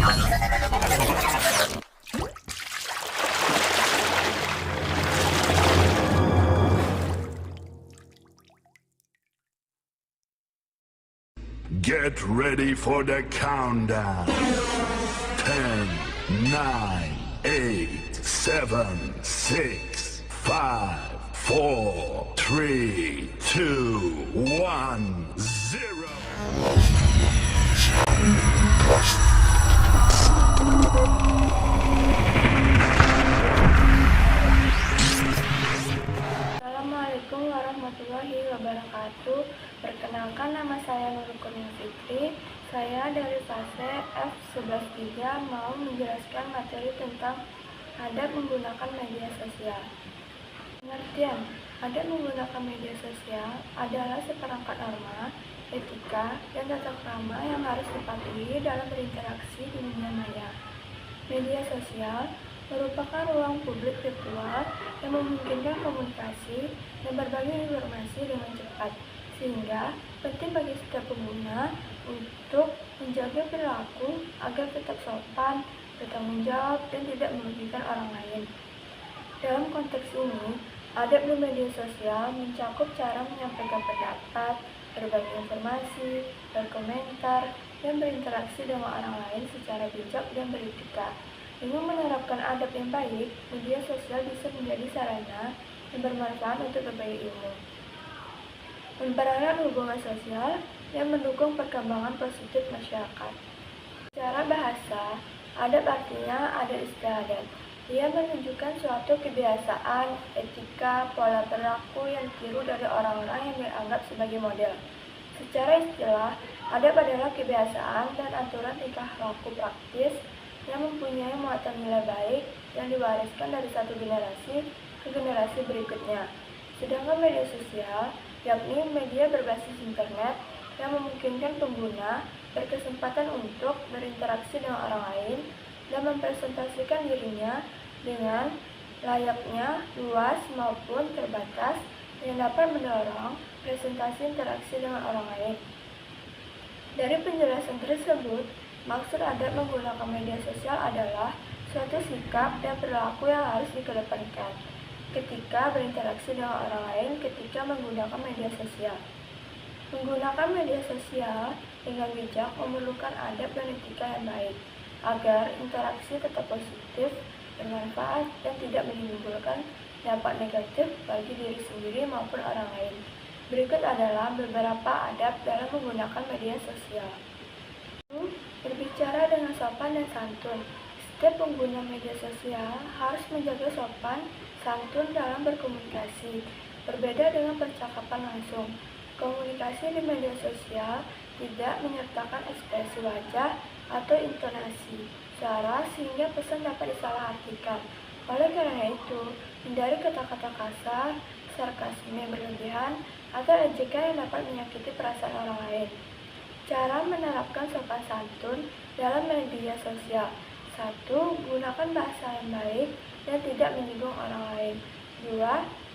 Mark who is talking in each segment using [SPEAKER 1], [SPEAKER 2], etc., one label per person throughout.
[SPEAKER 1] Get ready for the countdown. 10, 9, 8, 7, 6, 5, 4, 3, 2, 1, 0.
[SPEAKER 2] Assalamualaikum warahmatullahi wabarakatuh. Perkenalkan, nama saya Nurul Kurnia Fitri. Saya dari fase F11-3 mau menjelaskan materi tentang adab menggunakan media sosial. Pengertian adab menggunakan media sosial adalah seperangkat norma, etika, dan tata krama yang harus dipatuhi dalam berinteraksi di dunia maya. Media sosial merupakan ruang publik virtual yang memungkinkan komunikasi dan berbagi informasi dengan cepat, sehingga penting bagi setiap pengguna untuk menjaga perilaku agar tetap sopan, bertanggung jawab, dan tidak merugikan orang lain. Dalam konteks ini, adab di media sosial mencakup cara menyampaikan pendapat, berbagi informasi, berkomentar, dan berinteraksi dengan orang lain secara bijak dan beretika. Dengan menerapkan adab yang baik, media sosial bisa menjadi sarana yang bermanfaat untuk berbagi ilmu, mempererat hubungan sosial, dan mendukung perkembangan positif masyarakat. Secara bahasa, adab artinya ada istilah adat. Ia menunjukkan suatu kebiasaan, etika, pola perilaku yang tiru dari orang-orang yang dianggap sebagai model. Secara istilah, adab adalah kebiasaan dan aturan tingkah laku praktis yang mempunyai muatan nilai baik yang diwariskan dari satu generasi ke generasi berikutnya. Sedangkan media sosial, yakni media berbasis internet yang memungkinkan pengguna berkesempatan untuk berinteraksi dengan orang lain dan mempresentasikan dirinya dengan layaknya luas maupun terbatas yang dapat mendorong presentasi interaksi dengan orang lain. Dari penjelasan tersebut, maksud adab menggunakan media sosial adalah suatu sikap dan perilaku yang harus dikedepankan ketika berinteraksi dengan orang lain ketika menggunakan media sosial. Menggunakan media sosial dengan bijak memerlukan adab dan etika yang baik agar interaksi tetap positif, bermanfaat, dan tidak menimbulkan dampak negatif bagi diri sendiri maupun orang lain. Berikut adalah beberapa adab dalam menggunakan media sosial. Berbicara dengan sopan dan santun. Setiap pengguna media sosial harus menjaga sopan, santun dalam berkomunikasi. Berbeda dengan percakapan langsung, komunikasi di media sosial tidak menyertakan ekspresi wajah atau intonasi suara sehingga pesan dapat disalahartikan. Oleh karena itu, hindari kata-kata kasar, sarkasme berlebihan, atau ejekan yang dapat menyakiti perasaan orang lain. Cara menerapkan sopan santun dalam media sosial. 1. Gunakan bahasa yang baik dan tidak menyinggung orang lain. 2.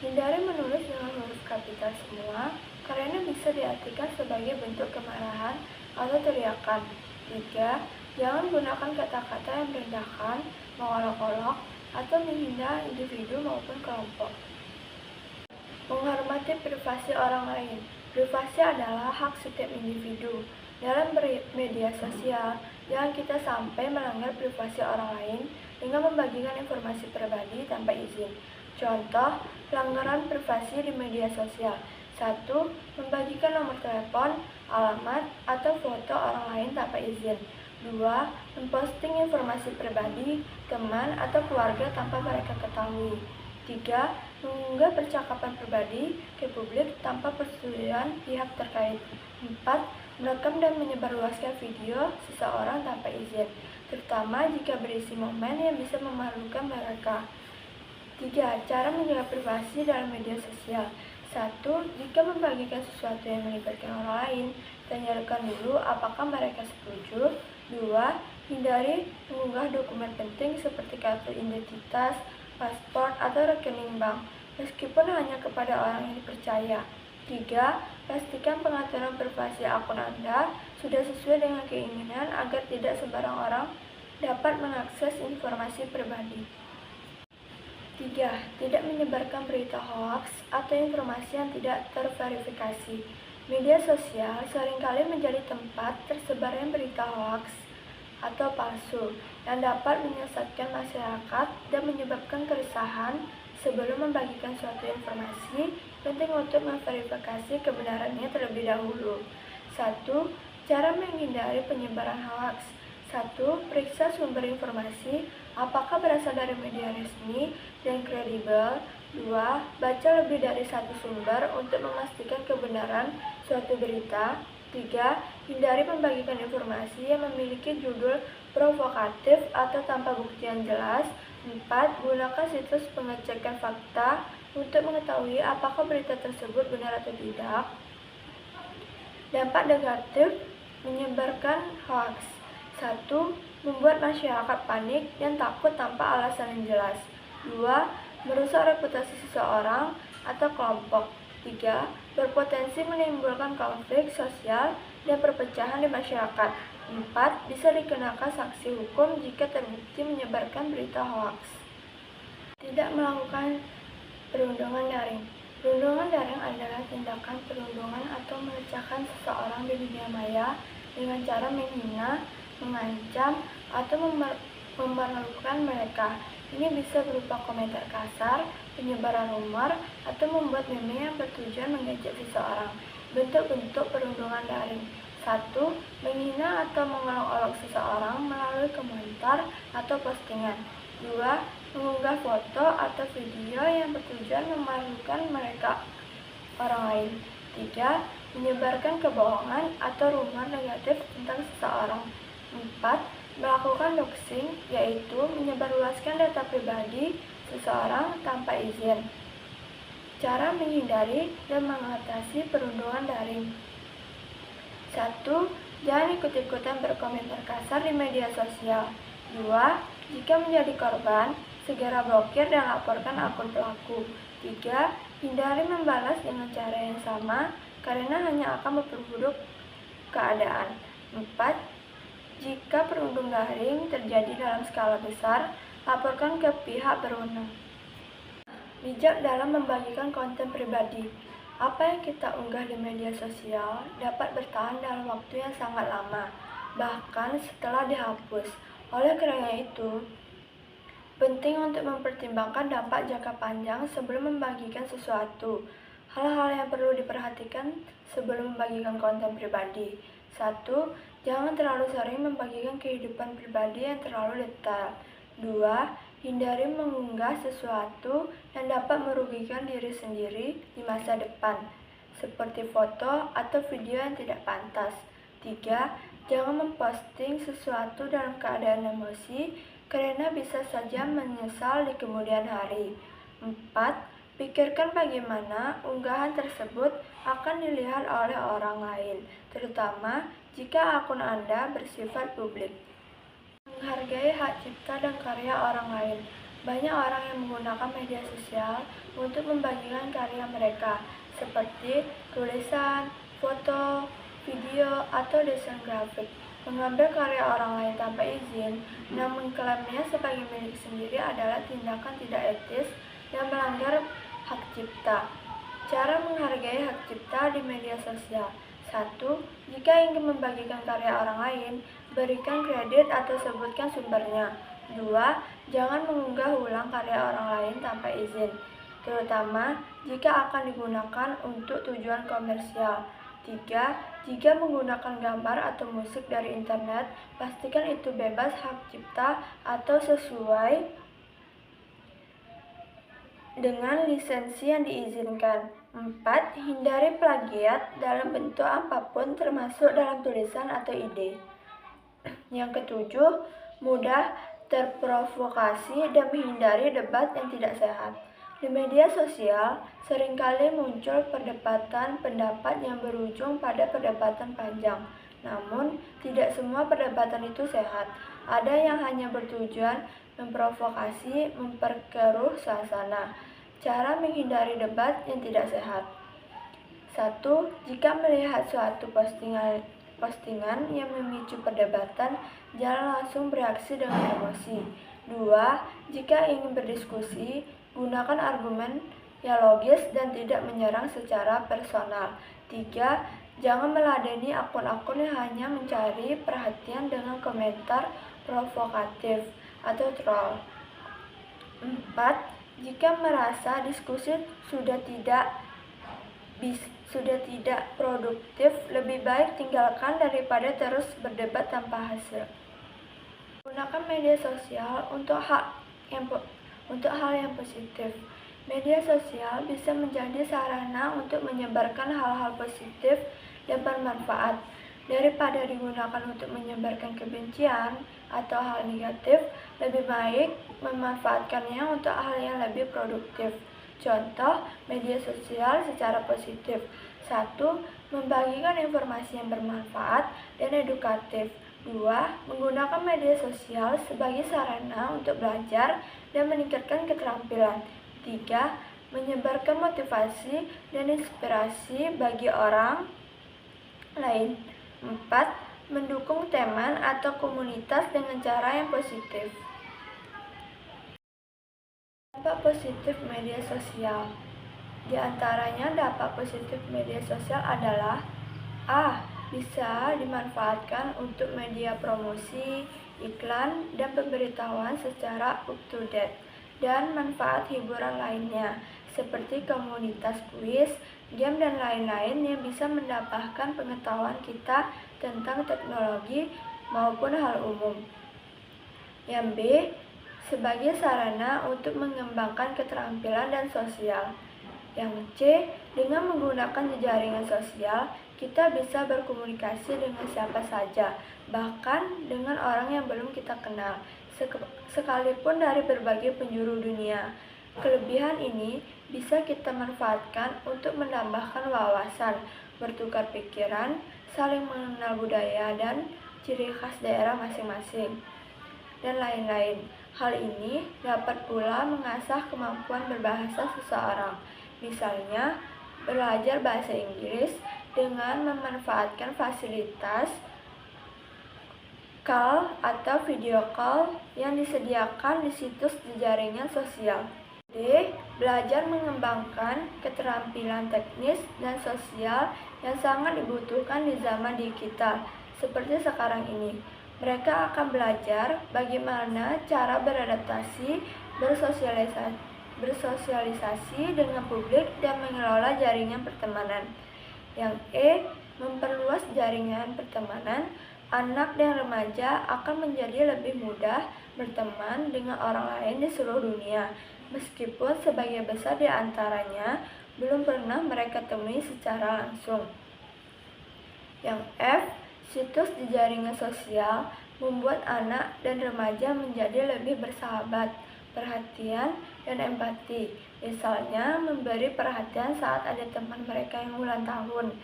[SPEAKER 2] Hindari menulis dengan huruf kapital semua karena bisa diartikan sebagai bentuk kemarahan atau teriakan. 3. Jangan gunakan kata-kata yang merendahkan, mengolok-olok, atau menghina individu maupun kelompok. Menghormati privasi orang lain. Privasi adalah hak setiap individu. Dalam media sosial, jangan kita sampai melanggar privasi orang lain dengan membagikan informasi pribadi tanpa izin. Contoh, pelanggaran privasi di media sosial. 1. Membagikan nomor telepon, alamat, atau foto orang lain tanpa izin. 2. Memposting informasi pribadi, teman, atau keluarga tanpa mereka ketahui. 3. Mengunggah percakapan pribadi ke publik tanpa persetujuan pihak terkait. 4. Merekam dan menyebarluaskan video seseorang tanpa izin, terutama jika berisi momen yang bisa memalukan mereka. 3. Cara menjaga privasi dalam media sosial. 1. Jika membagikan sesuatu yang melibatkan orang lain, tanyakan dulu apakah mereka setuju. 2. Hindari mengunggah dokumen penting seperti kartu identitas, paspor, atau rekening bank, meskipun hanya kepada orang yang dipercaya. 3. Pastikan pengaturan privasi akun Anda sudah sesuai dengan keinginan agar tidak sembarang orang dapat mengakses informasi pribadi. 3. Tidak menyebarkan berita hoaks atau informasi yang tidak terverifikasi. Media sosial seringkali menjadi tempat tersebarnya berita hoaks atau palsu yang dapat menyesatkan masyarakat dan menyebabkan keresahan. Sebelum membagikan suatu informasi, penting untuk memverifikasi kebenarannya terlebih dahulu. 1. Cara menghindari penyebaran hoaks. 1. Periksa sumber informasi, apakah berasal dari media resmi dan kredibel. 2. Baca lebih dari satu sumber untuk memastikan kebenaran suatu berita. 3. Hindari membagikan informasi yang memiliki judul provokatif atau tanpa bukti yang jelas. 4. Gunakan situs pengecekan fakta untuk mengetahui apakah berita tersebut benar atau tidak. Dampak negatif menyebarkan hoaks. 1. Membuat masyarakat panik dan takut tanpa alasan yang jelas. 2. Merusak reputasi seseorang atau kelompok. 3. Berpotensi menimbulkan konflik sosial dan perpecahan di masyarakat. 4. Bisa dikenakan sanksi hukum jika terbukti menyebarkan berita hoaks. Tidak melakukan perundungan daring. Perundungan daring adalah tindakan perundungan atau melecehkan seseorang di dunia maya dengan cara menghina, mengancam, atau mempermalukan mereka. Ini bisa berupa komentar kasar, penyebaran rumor, atau membuat meme yang bertujuan mengejek seseorang. Bentuk-bentuk perundungan daring. 1. Menghina atau mengolok-olok seseorang melalui komentar atau postingan. 2. Mengunggah foto atau video yang bertujuan memalukan mereka orang lain. 3. Menyebarkan kebohongan atau rumor negatif tentang seseorang. 4. Melakukan doxing, yaitu menyebarluaskan data pribadi seseorang tanpa izin. Cara menghindari dan mengatasi perundungan daring. 1. Jangan ikut-ikutan berkomentar kasar di media sosial. 2. Jika menjadi korban, segera blokir dan laporkan akun pelaku. 3. Hindari membalas dengan cara yang sama karena hanya akan memperburuk keadaan. 4. Jika perundungan daring terjadi dalam skala besar, laporkan ke pihak berwenang. Bijak dalam membagikan konten pribadi. Apa yang kita unggah di media sosial dapat bertahan dalam waktu yang sangat lama, bahkan setelah dihapus. Oleh karena itu, penting untuk mempertimbangkan dampak jangka panjang sebelum membagikan sesuatu. Hal-hal yang perlu diperhatikan sebelum membagikan konten pribadi. 1. Jangan terlalu sering membagikan kehidupan pribadi yang terlalu detail. 2. Hindari mengunggah sesuatu yang dapat merugikan diri sendiri di masa depan, seperti foto atau video yang tidak pantas. 3. Jangan memposting sesuatu dalam keadaan emosi, karena bisa saja menyesal di kemudian hari. 4. Pikirkan bagaimana unggahan tersebut akan dilihat oleh orang lain, terutama jika akun Anda bersifat publik. Menghargai hak cipta dan karya orang lain. Banyak orang yang menggunakan media sosial untuk membagikan karya mereka, seperti tulisan, foto, video, atau desain grafik. Mengambil karya orang lain tanpa izin dan mengklaimnya sebagai milik sendiri adalah tindakan tidak etis dan melanggar hak cipta. Cara menghargai hak cipta di media sosial. 1. Jika ingin membagikan karya orang lain, berikan kredit atau sebutkan sumbernya. 2. Jangan mengunggah ulang karya orang lain tanpa izin, terutama jika akan digunakan untuk tujuan komersial. 3. Jika menggunakan gambar atau musik dari internet, pastikan itu bebas hak cipta atau sesuai dengan lisensi yang diizinkan. 4. Hindari plagiat dalam bentuk apapun termasuk dalam tulisan atau ide. Yang ketujuh, mudah terprovokasi dan menghindari debat yang tidak sehat. Di media sosial, seringkali muncul perdebatan pendapat yang berujung pada perdebatan panjang. Namun, tidak semua perdebatan itu sehat. Ada yang hanya bertujuan memprovokasi, memperkeruh suasana. Cara menghindari debat yang tidak sehat. 1. Jika melihat suatu postingan postingan yang memicu perdebatan, jangan langsung bereaksi dengan emosi. 2. Jika ingin berdiskusi, gunakan argumen yang logis dan tidak menyerang secara personal. 3. Jangan meladeni akun-akun yang hanya mencari perhatian dengan komentar provokatif atau troll. 4. Jika merasa diskusi sudah tidak produktif, lebih baik tinggalkan daripada terus berdebat tanpa hasil. Gunakan media sosial untuk hal yang positif. Media sosial bisa menjadi sarana untuk menyebarkan hal-hal positif dan bermanfaat. Daripada digunakan untuk menyebarkan kebencian atau hal negatif, lebih baik memanfaatkannya untuk hal yang lebih produktif. Contoh media sosial secara positif. 1. Membagikan informasi yang bermanfaat dan edukatif. 2. Menggunakan media sosial sebagai sarana untuk belajar dan meningkatkan keterampilan. 3. Menyebarkan motivasi dan inspirasi bagi orang lain. 4. Mendukung teman atau komunitas dengan cara yang positif. Dampak positif media sosial. Di antaranya dampak positif media sosial adalah A. Bisa dimanfaatkan untuk media promosi, iklan, dan pemberitahuan secara up-to-date, dan manfaat hiburan lainnya, seperti komunitas kuis, game, dan lain-lain yang bisa menambahkan pengetahuan kita tentang teknologi maupun hal umum. Yang B. Sebagai sarana untuk mengembangkan keterampilan dan sosial. Yang C. Dengan menggunakan jaringan sosial, kita bisa berkomunikasi dengan siapa saja, bahkan dengan orang yang belum kita kenal, sekalipun dari berbagai penjuru dunia. Kelebihan ini bisa kita manfaatkan untuk menambahkan wawasan, bertukar pikiran, saling mengenal budaya dan ciri khas daerah masing-masing, dan lain-lain. Hal ini dapat pula mengasah kemampuan berbahasa seseorang, misalnya belajar bahasa Inggris dengan memanfaatkan fasilitas call atau video call yang disediakan di situs jaringan sosial. D. Belajar mengembangkan keterampilan teknis dan sosial yang sangat dibutuhkan di zaman digital seperti sekarang ini. Mereka akan belajar bagaimana cara beradaptasi, bersosialisasi dengan publik, dan mengelola jaringan pertemanan. Yang E. Memperluas jaringan pertemanan. Anak dan remaja akan menjadi lebih mudah berteman dengan orang lain di seluruh dunia, meskipun sebagian besar di antaranya belum pernah mereka temui secara langsung. Yang F. Situs di jaringan sosial membuat anak dan remaja menjadi lebih bersahabat, perhatian, dan empati. Misalnya, memberi perhatian saat ada teman mereka yang ulang tahun,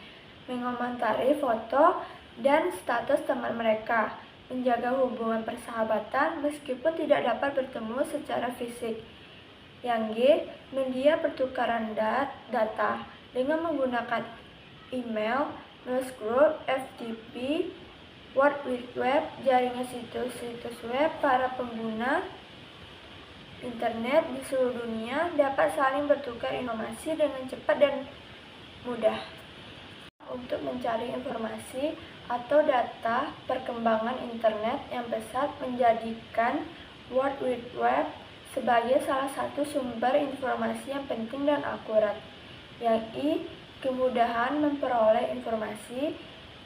[SPEAKER 2] mengomentari foto dan status teman mereka, menjaga hubungan persahabatan meskipun tidak dapat bertemu secara fisik. Yang G. Media pertukaran data dengan menggunakan email, newsgroup, FTP, World Wide Web, jaringan situs-situs web. Para pengguna internet di seluruh dunia dapat saling bertukar informasi dengan cepat dan mudah. Untuk mencari informasi atau data, perkembangan internet yang pesat menjadikan World Wide Web sebagai salah satu sumber informasi yang penting dan akurat. Yang I. Kemudahan memperoleh informasi.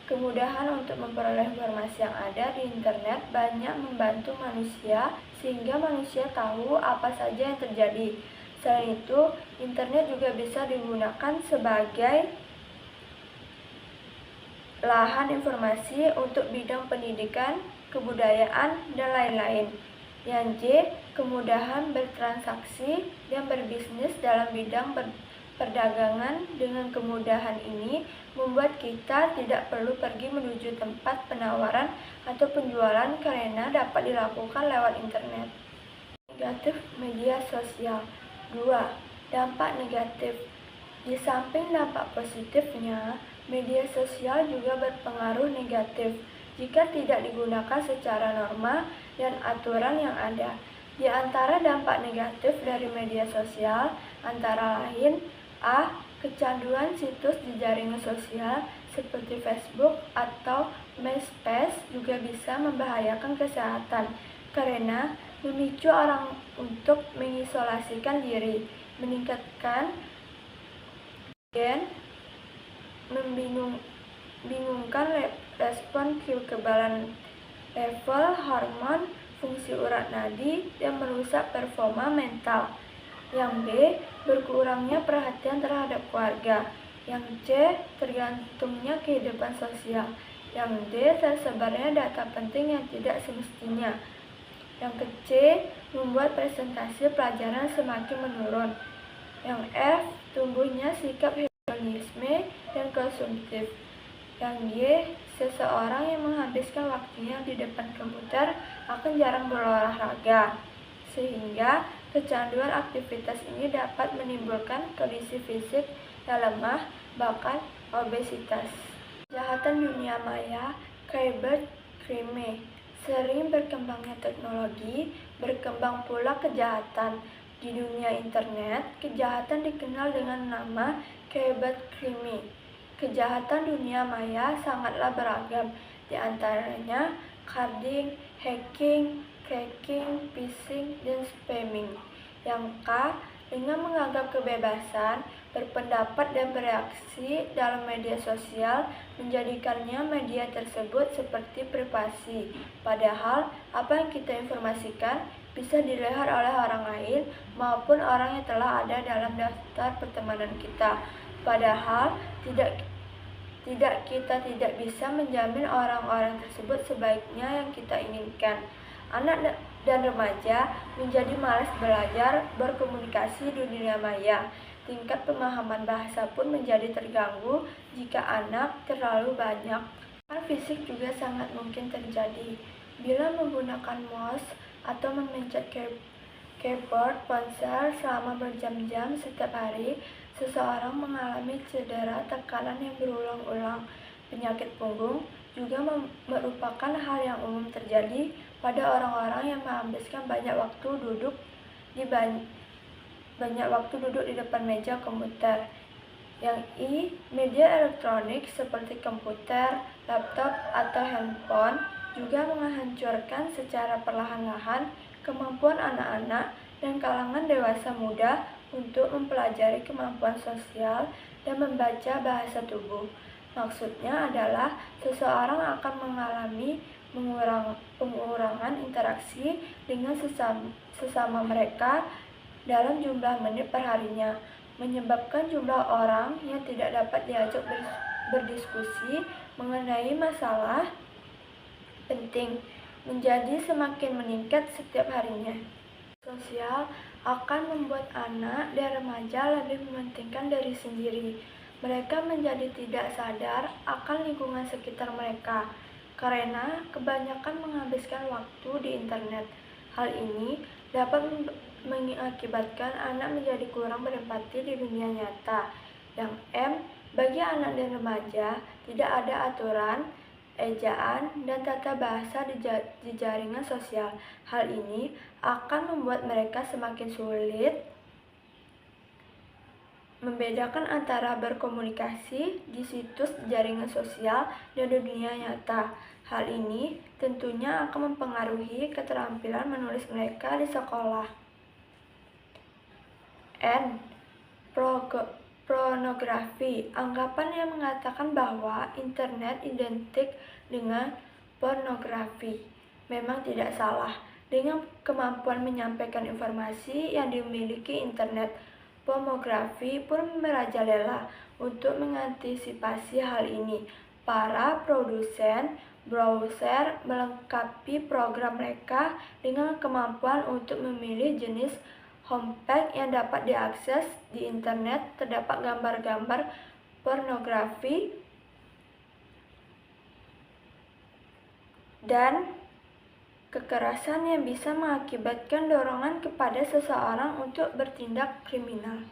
[SPEAKER 2] Kemudahan untuk memperoleh informasi yang ada di internet banyak membantu manusia sehingga manusia tahu apa saja yang terjadi. Selain itu, internet juga bisa digunakan sebagai lahan informasi untuk bidang pendidikan, kebudayaan, dan lain-lain. Yang J. Kemudahan bertransaksi dan berbisnis dalam bidang perdagangan. Dengan kemudahan ini membuat kita tidak perlu pergi menuju tempat penawaran atau penjualan karena dapat dilakukan lewat internet. Negatif media sosial. 2. Dampak negatif. Di samping dampak positifnya, Media sosial juga berpengaruh negatif jika tidak digunakan secara norma dan aturan yang ada. Di antara dampak negatif dari media sosial antara lain A. Kecanduan situs di jaringan sosial seperti Facebook atau MySpace juga bisa membahayakan kesehatan karena memicu orang untuk mengisolasikan diri, meningkatkan dan membingungkan respon kekebalan level hormon, fungsi urat nadi, dan merusak performa mental. Yang B. Berkurangnya perhatian terhadap keluarga. Yang C. Tergantungnya kehidupan sosial. Yang D. Tersebarnya data penting yang tidak semestinya. Yang C. Membuat presentasi pelajaran semakin menurun. Yang F. Tumbuhnya sikap hedonisme dan konsumtif. Yang Y. Seseorang yang menghabiskan waktunya di depan komputer akan jarang berolahraga, sehingga kecanduan aktivitas ini dapat menimbulkan kondisi fisik yang lemah, bahkan obesitas. Kejahatan dunia maya, cybercrime. Sering berkembangnya teknologi, berkembang pula kejahatan. Di dunia internet, kejahatan dikenal dengan nama cybercrime. Kejahatan dunia maya sangatlah beragam, di antaranya carding, hacking, cracking, phishing, dan spamming. Yang K. Dengan menganggap kebebasan berpendapat dan bereaksi dalam media sosial menjadikannya media tersebut seperti privasi. Padahal apa yang kita informasikan bisa dilihat oleh orang lain maupun orang yang telah ada dalam daftar pertemanan kita. Padahal kita tidak bisa menjamin orang-orang tersebut sebaiknya yang kita inginkan. Anak dan remaja menjadi malas belajar berkomunikasi di dunia maya. Tingkat pemahaman bahasa pun menjadi terganggu jika anak terlalu banyak. Kekerasan fisik juga sangat mungkin terjadi. Bila menggunakan mouse atau memencet keyboard ponsel selama berjam-jam setiap hari, seseorang mengalami cedera tekanan yang berulang-ulang. Penyakit punggung juga merupakan hal yang umum terjadi pada orang-orang yang menghabiskan banyak waktu duduk di depan meja komputer. Yang I. Media elektronik seperti komputer, laptop, atau handphone juga menghancurkan secara perlahan-lahan kemampuan anak-anak dan kalangan dewasa muda untuk mempelajari kemampuan sosial dan membaca bahasa tubuh. Maksudnya adalah seseorang akan mengalami pengurangan interaksi dengan sesama mereka dalam jumlah menit perharinya, menyebabkan jumlah orang yang tidak dapat diajak berdiskusi mengenai masalah penting menjadi semakin meningkat setiap harinya. Sosial akan membuat anak dan remaja lebih mementingkan diri sendiri. Mereka menjadi tidak sadar akan lingkungan sekitar mereka karena kebanyakan menghabiskan waktu di internet. Hal ini dapat mengakibatkan anak menjadi kurang berempati di dunia nyata. Yang M. Bagi anak dan remaja, tidak ada aturan, ejaan, dan tata bahasa di jaringan sosial. Hal ini akan membuat mereka semakin sulit membedakan antara berkomunikasi di situs jaringan sosial dan di dunia nyata. Hal ini tentunya akan mempengaruhi keterampilan menulis mereka di sekolah. N. Pornografi. Anggapan yang mengatakan bahwa internet identik dengan pornografi memang tidak salah. Dengan kemampuan menyampaikan informasi yang dimiliki internet, pornografi pun merajalela. Untuk mengantisipasi hal ini, para produsen browser melengkapi program mereka dengan kemampuan untuk memilih jenis homepage yang dapat diakses di internet. Terdapat gambar-gambar pornografi dan kekerasan yang bisa mengakibatkan dorongan kepada seseorang untuk bertindak kriminal.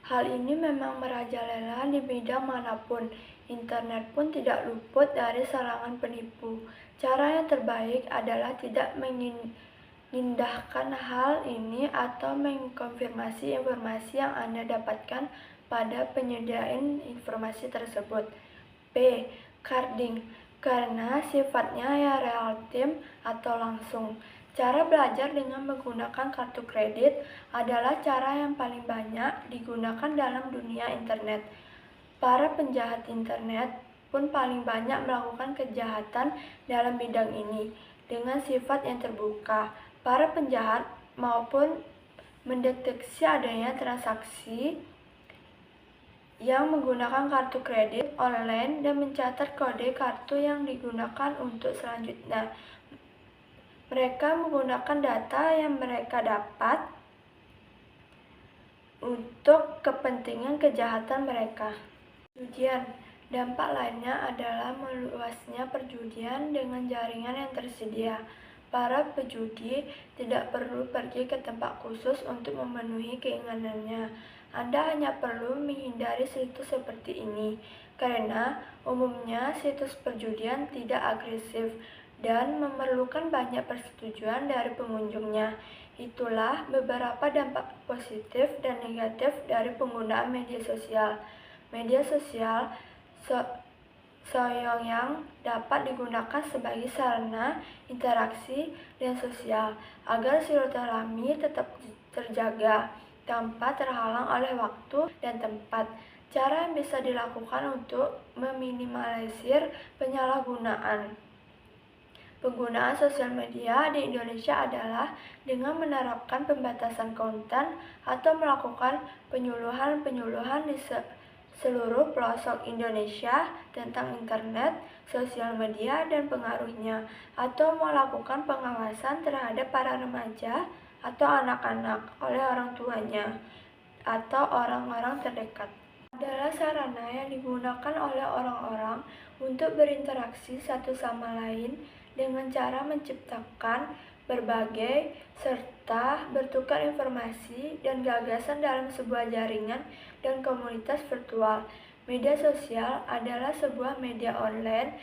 [SPEAKER 2] Hal ini memang merajalela di bidang manapun. Internet pun tidak luput dari serangan penipu. Cara yang terbaik adalah tidak mengindahkan hal ini atau mengkonfirmasi informasi yang Anda dapatkan pada penyedia informasi tersebut. P. Carding, karena sifatnya ya real time atau langsung. Cara belajar dengan menggunakan kartu kredit adalah cara yang paling banyak digunakan dalam dunia internet. Para penjahat internet pun paling banyak melakukan kejahatan dalam bidang ini dengan sifat yang terbuka. Para penjahat maupun mendeteksi adanya transaksi yang menggunakan kartu kredit online dan mencatat kode kartu yang digunakan untuk selanjutnya. Mereka menggunakan data yang mereka dapat untuk kepentingan kejahatan mereka. Perjudian. Dampak lainnya adalah meluasnya perjudian dengan jaringan yang tersedia. Para pejudi tidak perlu pergi ke tempat khusus untuk memenuhi keinginannya. Anda hanya perlu menghindari situs seperti ini, karena umumnya situs perjudian tidak agresif dan memerlukan banyak persetujuan dari pengunjungnya. Itulah beberapa dampak positif dan negatif dari penggunaan media sosial. Media sosial yang dapat digunakan sebagai sarana interaksi dan sosial agar silaturahmi tetap terjaga tanpa terhalang oleh waktu dan tempat. Cara yang bisa dilakukan untuk meminimalisir penyalahgunaan penggunaan sosial media di Indonesia adalah dengan menerapkan pembatasan konten atau melakukan penyuluhan di seluruh pelosok Indonesia tentang internet, sosial media, dan pengaruhnya, atau melakukan pengawasan terhadap para remaja atau anak-anak oleh orang tuanya atau orang-orang terdekat. Adalah sarana yang digunakan oleh orang-orang untuk berinteraksi satu sama lain dengan cara menciptakan berbagai serta bertukar informasi dan gagasan dalam sebuah jaringan dan komunitas virtual. Media sosial adalah sebuah media online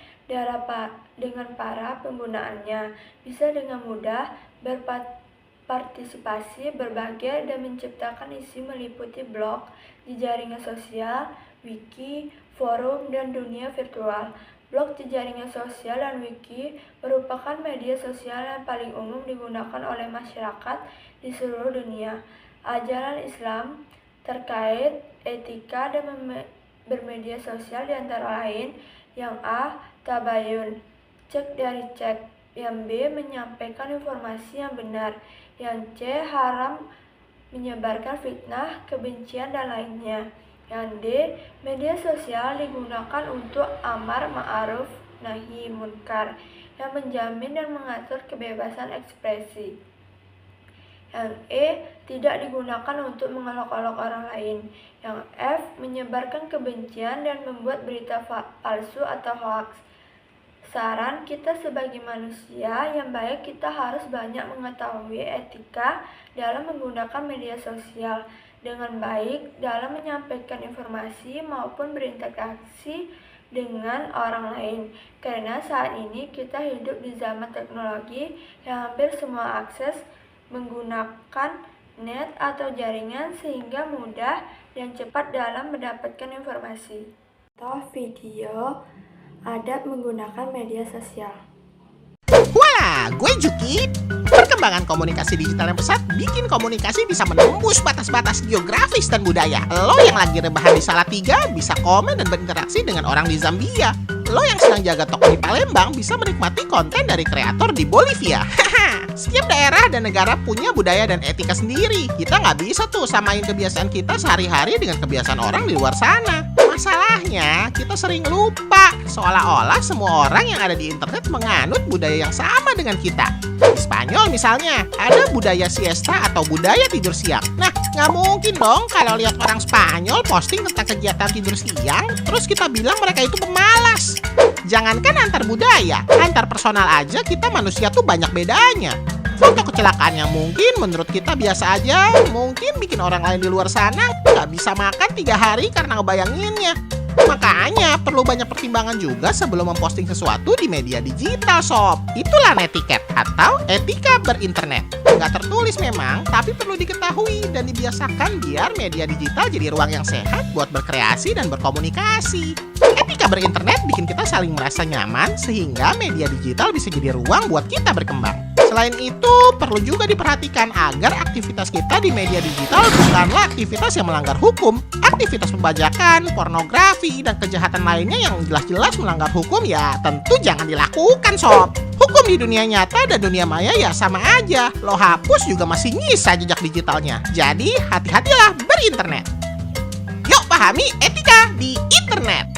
[SPEAKER 2] dengan para penggunaannya bisa dengan mudah berpartisipasi, berbagi, dan menciptakan isi meliputi blog di jaringan sosial, wiki, forum, dan dunia virtual. Blog di jaringan sosial dan wiki merupakan media sosial yang paling umum digunakan oleh masyarakat di seluruh dunia. Ajaran Islam terkait etika dan bermedia sosial antara lain, yang A. Tabayun, cek dari cek, yang B. Menyampaikan informasi yang benar, yang C. Haram menyebarkan fitnah, kebencian, dan lainnya. Yang D. Media sosial digunakan untuk amar ma'ruf nahi munkar, yang menjamin dan mengatur kebebasan ekspresi. Yang E. Tidak digunakan untuk mengolok-olok orang lain. Yang F. Menyebarkan kebencian dan membuat berita palsu atau hoax. Saran kita sebagai manusia yang baik, kita harus banyak mengetahui etika dalam menggunakan media sosial dengan baik dalam menyampaikan informasi maupun berinteraksi dengan orang lain. Karena saat ini kita hidup di zaman teknologi yang hampir semua akses menggunakan net atau jaringan sehingga mudah dan cepat dalam mendapatkan informasi. Atau video adab menggunakan media sosial.
[SPEAKER 3] Wah, gue Juki. Perkembangan komunikasi digital yang pesat bikin komunikasi bisa menembus batas-batas geografis dan budaya. Lo yang lagi rebahan di Salatiga bisa komen dan berinteraksi dengan orang di Zambia. Lo yang sedang jaga toko di Palembang bisa menikmati konten dari kreator di Bolivia. Setiap daerah dan negara punya budaya dan etika sendiri. Kita nggak bisa tuh samain kebiasaan kita sehari-hari dengan kebiasaan orang di luar sana. Masalahnya, kita sering lupa seolah-olah semua orang yang ada di internet menganut budaya yang sama dengan kita. Di Spanyol misalnya, ada budaya siesta atau budaya tidur siang. Nah, Nggak mungkin dong kalau lihat orang Spanyol posting tentang kegiatan tidur siang, terus kita bilang mereka itu pemalas. Jangankan antar budaya, antar personal aja kita manusia tuh banyak bedanya. Contoh kecelakaan yang mungkin menurut kita biasa aja, mungkin bikin orang lain di luar sana nggak bisa makan 3 hari karena ngebayanginnya. Makanya perlu banyak pertimbangan juga sebelum memposting sesuatu di media digital, sob. Itulah netiquette atau etika berinternet. Nggak tertulis memang, tapi perlu diketahui dan dibiasakan biar media digital jadi ruang yang sehat buat berkreasi dan berkomunikasi. Etika berinternet bikin kita saling merasa nyaman sehingga media digital bisa jadi ruang buat kita berkembang. Selain itu, perlu juga diperhatikan agar aktivitas kita di media digital bukanlah aktivitas yang melanggar hukum. Aktivitas pembajakan, pornografi, dan kejahatan lainnya yang jelas-jelas melanggar hukum ya tentu jangan dilakukan, sob. Hukum di dunia nyata dan dunia maya ya sama aja. Lo hapus juga masih nyisa jejak digitalnya. Jadi, hati-hatilah berinternet. Yuk pahami etika di internet.